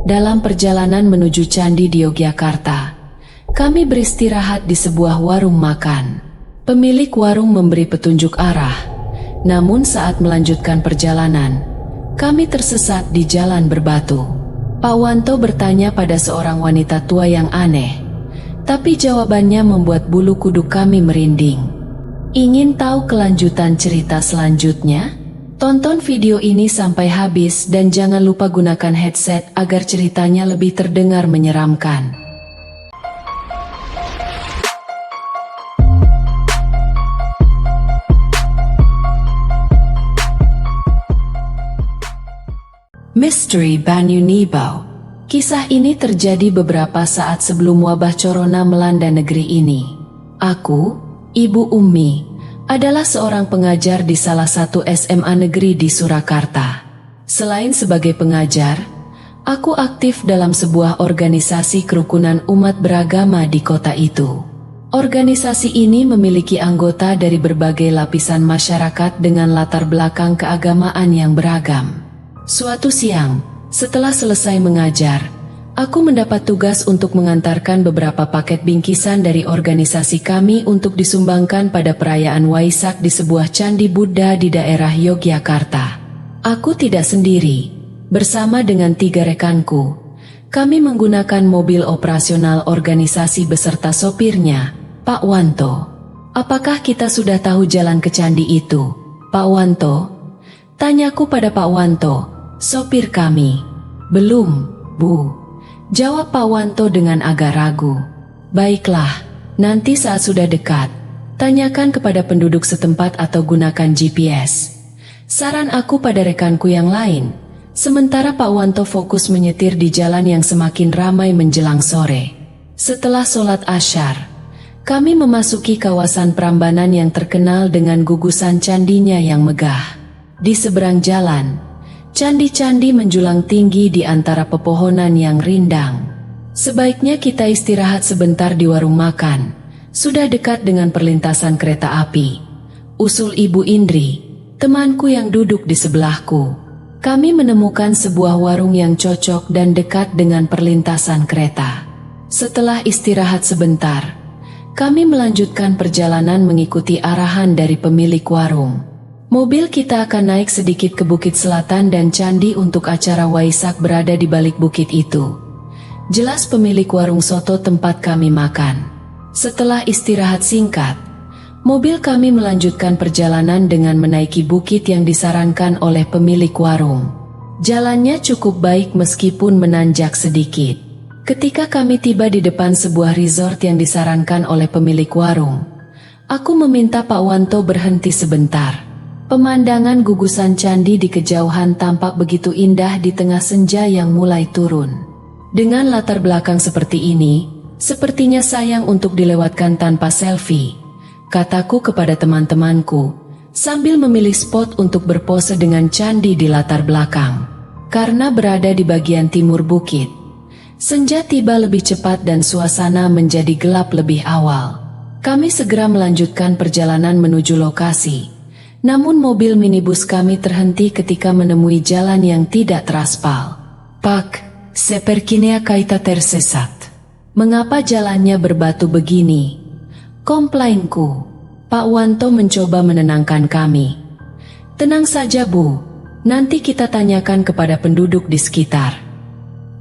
Dalam perjalanan menuju candi di Yogyakarta, kami beristirahat di sebuah warung makan. Pemilik warung memberi petunjuk arah, namun saat melanjutkan perjalanan, kami tersesat di jalan berbatu. Pak Wanto bertanya pada seorang wanita tua yang aneh, tapi jawabannya membuat bulu kuduk kami merinding. Ingin tahu kelanjutan cerita selanjutnya? Tonton video ini sampai habis dan jangan lupa gunakan headset agar ceritanya lebih terdengar menyeramkan. Misteri Banyu Nibau. Kisah ini terjadi beberapa saat sebelum wabah corona melanda negeri ini. Aku, Ibu Ummi, adalah seorang pengajar di salah satu SMA negeri di Surakarta. Selain sebagai pengajar, aku aktif dalam sebuah organisasi kerukunan umat beragama di kota itu. Organisasi ini memiliki anggota dari berbagai lapisan masyarakat dengan latar belakang keagamaan yang beragam. Suatu siang, setelah selesai mengajar, aku mendapat tugas untuk mengantarkan beberapa paket bingkisan dari organisasi kami untuk disumbangkan pada perayaan Waisak di sebuah candi Buddha di daerah Yogyakarta. Aku tidak sendiri, bersama dengan 3 rekanku. Kami menggunakan mobil operasional organisasi beserta sopirnya, Pak Wanto. Apakah kita sudah tahu jalan ke candi itu, Pak Wanto? Tanyaku pada Pak Wanto, sopir kami. Belum, Bu. Jawab Pak Wanto dengan agak ragu. Baiklah, nanti saat sudah dekat, tanyakan kepada penduduk setempat atau gunakan GPS. Saran aku pada rekanku yang lain. Sementara Pak Wanto fokus menyetir di jalan yang semakin ramai menjelang sore. Setelah sholat Asyar, kami memasuki kawasan Prambanan yang terkenal dengan gugusan candinya yang megah. Di seberang jalan, candi-candi menjulang tinggi di antara pepohonan yang rindang. Sebaiknya kita istirahat sebentar di warung makan. Sudah dekat dengan perlintasan kereta api, usul Ibu Indri, temanku yang duduk di sebelahku. Kami menemukan sebuah warung yang cocok dan dekat dengan perlintasan kereta. Setelah istirahat sebentar, kami melanjutkan perjalanan mengikuti arahan dari pemilik warung. Mobil kita akan naik sedikit ke Bukit Selatan dan candi untuk acara Waisak berada di balik bukit itu. Jelas pemilik warung soto tempat kami makan. Setelah istirahat singkat, mobil kami melanjutkan perjalanan dengan menaiki bukit yang disarankan oleh pemilik warung. Jalannya cukup baik meskipun menanjak sedikit. Ketika kami tiba di depan sebuah resort yang disarankan oleh pemilik warung, aku meminta Pak Wanto berhenti sebentar. Pemandangan gugusan candi di kejauhan tampak begitu indah di tengah senja yang mulai turun. Dengan latar belakang seperti ini, sepertinya sayang untuk dilewatkan tanpa selfie, kataku kepada teman-temanku, sambil memilih spot untuk berpose dengan candi di latar belakang. Karena berada di bagian timur bukit, senja tiba lebih cepat dan suasana menjadi gelap lebih awal. Kami segera melanjutkan perjalanan menuju lokasi. Namun mobil minibus kami terhenti ketika menemui jalan yang tidak teraspal. Pak, sepertinya kita tersesat. Mengapa jalannya berbatu begini? Komplainku. Pak Wanto mencoba menenangkan kami. Tenang saja Bu, nanti kita tanyakan kepada penduduk di sekitar.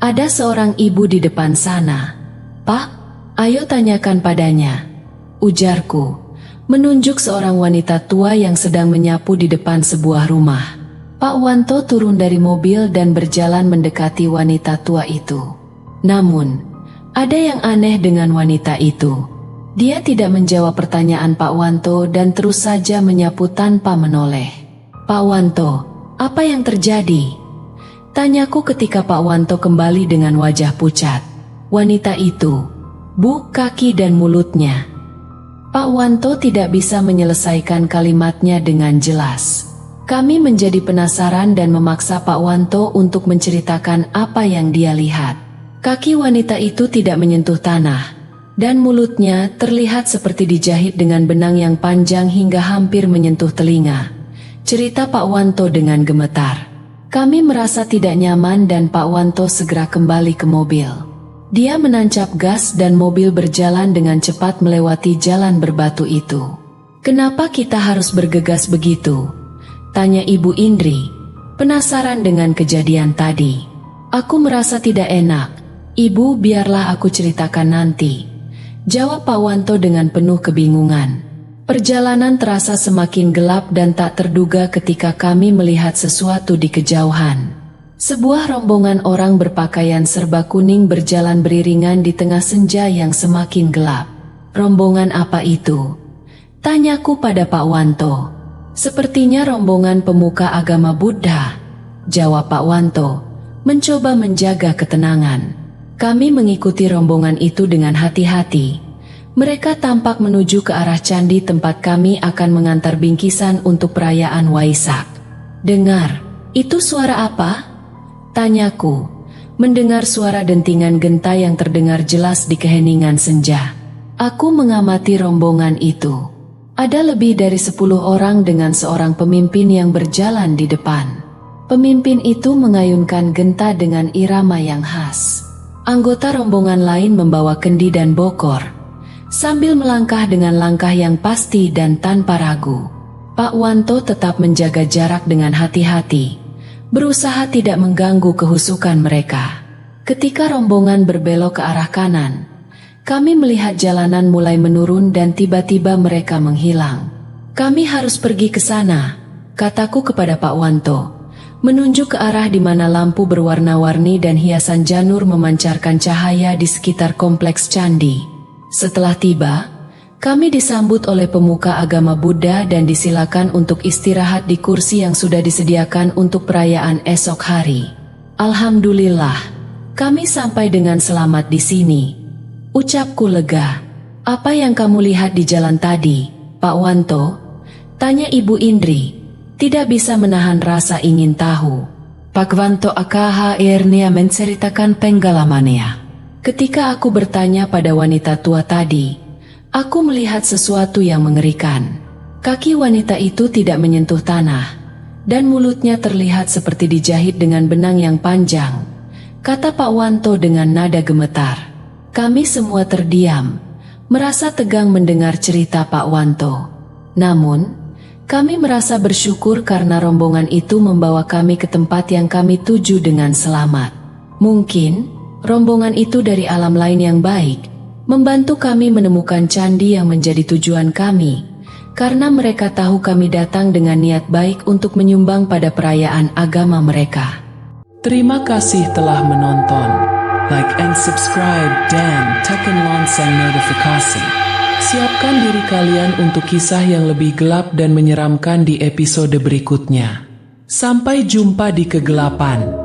Ada seorang ibu di depan sana. Pak, ayo tanyakan padanya, ujarku, menunjuk seorang wanita tua yang sedang menyapu di depan sebuah rumah. Pak Wanto turun dari mobil dan berjalan mendekati wanita tua itu. Namun, ada yang aneh dengan wanita itu. Dia tidak menjawab pertanyaan Pak Wanto dan terus saja menyapu tanpa menoleh. Pak Wanto, apa yang terjadi? Tanyaku ketika Pak Wanto kembali dengan wajah pucat. Wanita itu, Bu, kaki dan mulutnya. Pak Wanto tidak bisa menyelesaikan kalimatnya dengan jelas. Kami menjadi penasaran dan memaksa Pak Wanto untuk menceritakan apa yang dia lihat. Kaki wanita itu tidak menyentuh tanah, dan mulutnya terlihat seperti dijahit dengan benang yang panjang hingga hampir menyentuh telinga. Cerita Pak Wanto dengan gemetar. Kami merasa tidak nyaman dan Pak Wanto segera kembali ke mobil. Dia menancap gas dan mobil berjalan dengan cepat melewati jalan berbatu itu. "Kenapa kita harus bergegas begitu?" tanya Ibu Indri, penasaran dengan kejadian tadi. "Aku merasa tidak enak. Ibu, biarlah aku ceritakan nanti," jawab Pak Wanto dengan penuh kebingungan. Perjalanan terasa semakin gelap dan tak terduga ketika kami melihat sesuatu di kejauhan. Sebuah rombongan orang berpakaian serba kuning berjalan beriringan di tengah senja yang semakin gelap. "Rombongan apa itu?" tanyaku pada Pak Wanto. "Sepertinya rombongan pemuka agama Buddha," jawab Pak Wanto, mencoba menjaga ketenangan. Kami mengikuti rombongan itu dengan hati-hati. Mereka tampak menuju ke arah candi tempat kami akan mengantar bingkisan untuk perayaan Waisak. "Dengar, itu suara apa?" tanyaku, mendengar suara dentingan genta yang terdengar jelas di keheningan senja. Aku mengamati rombongan itu. Ada lebih dari 10 orang dengan seorang pemimpin yang berjalan di depan. Pemimpin itu mengayunkan genta dengan irama yang khas. Anggota rombongan lain membawa kendi dan bokor, sambil melangkah dengan langkah yang pasti dan tanpa ragu. Pak Wanto tetap menjaga jarak dengan hati-hati, berusaha tidak mengganggu kehusukan mereka. Ketika rombongan berbelok ke arah kanan, kami melihat jalanan mulai menurun dan tiba-tiba mereka menghilang. "Kami harus pergi ke sana," kataku kepada Pak Wanto, menunjuk ke arah di mana lampu berwarna-warni dan hiasan janur memancarkan cahaya di sekitar kompleks candi. Setelah tiba, kami disambut oleh pemuka agama Buddha dan disilakan untuk istirahat di kursi yang sudah disediakan untuk perayaan esok hari. "Alhamdulillah, kami sampai dengan selamat di sini," ucapku lega. "Apa yang kamu lihat di jalan tadi, Pak Wanto?" tanya Ibu Indri, tidak bisa menahan rasa ingin tahu. Pak Wanto akhirnya menceritakan pengalamannya. Ketika aku bertanya pada wanita tua tadi, aku melihat sesuatu yang mengerikan. Kaki wanita itu tidak menyentuh tanah, dan mulutnya terlihat seperti dijahit dengan benang yang panjang, kata Pak Wanto dengan nada gemetar. Kami semua terdiam, merasa tegang mendengar cerita Pak Wanto. Namun, kami merasa bersyukur karena rombongan itu membawa kami ke tempat yang kami tuju dengan selamat. Mungkin, rombongan itu dari alam lain yang baik, membantu kami menemukan candi yang menjadi tujuan kami, karena mereka tahu kami datang dengan niat baik untuk menyumbang pada perayaan agama mereka. Terima kasih telah menonton. Like and subscribe dan tekan lonceng notifikasi. Siapkan diri kalian untuk kisah yang lebih gelap dan menyeramkan di episode berikutnya. Sampai jumpa di kegelapan.